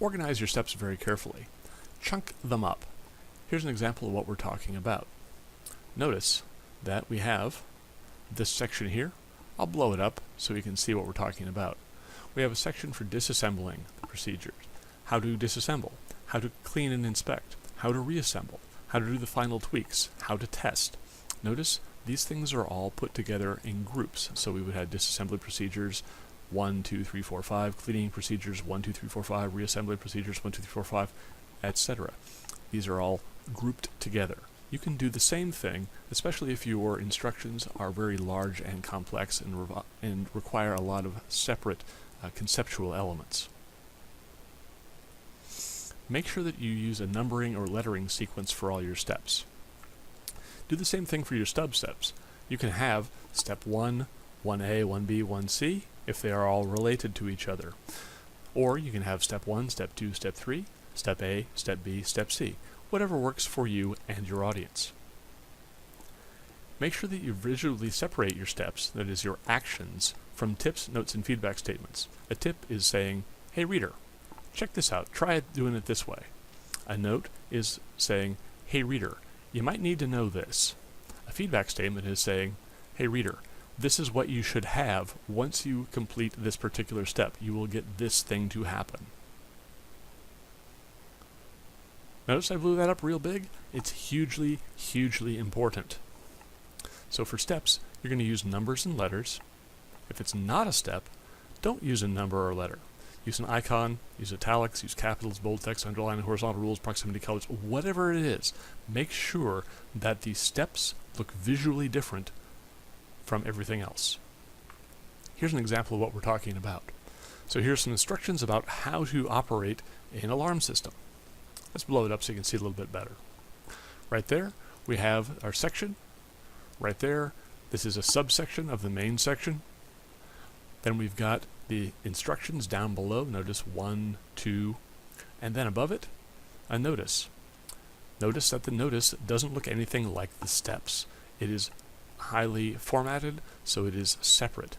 organize your steps very carefully. Chunk them up. Here's an example of what we're talking about. Notice that we have this section here. I'll blow it up so you can see what we're talking about. We have a section for disassembling the procedures, how to disassemble, how to clean and inspect, how to reassemble, how to do the final tweaks, how to test. Notice these things are all put together in groups. So we would have disassembly procedures 1, 2, 3, 4, 5, cleaning procedures 1, 2, 3, 4, 5, reassembly procedures 1, 2, 3, 4, 5, etc. These are all grouped together. You can do the same thing, especially if your instructions are very large and complex and require a lot of separate conceptual elements. Make sure that you use a numbering or lettering sequence for all your steps. Do the same thing for your stub steps. You can have step 1, 1A, 1B, 1C if they are all related to each other. Or you can have step 1, step 2, step 3, step A, step B, step C. Whatever works for you and your audience. Make sure that you visually separate your steps, that is your actions, from tips, notes, and feedback statements. A tip is saying, hey reader, check this out, try doing it this way. A note is saying, hey reader, you might need to know this. A feedback statement is saying, hey reader, this is what you should have once you complete this particular step. You will get this thing to happen. Notice I blew that up real big? It's hugely, hugely important. So for steps, you're going to use numbers and letters. If it's not a step, don't use a number or letter. Use an icon, use italics, use capitals, bold text, underline, horizontal rules, proximity colors, whatever it is. Make sure that the steps look visually different from everything else. Here's an example of what we're talking about. So here's some instructions about how to operate an alarm system. Let's blow it up so you can see it a little bit better. Right there, we have our section. Right there, this is a subsection of the main section. Then we've got the instructions down below. Notice 1, 2, and then above it, a notice. Notice that the notice doesn't look anything like the steps. It is highly formatted, so it is separate.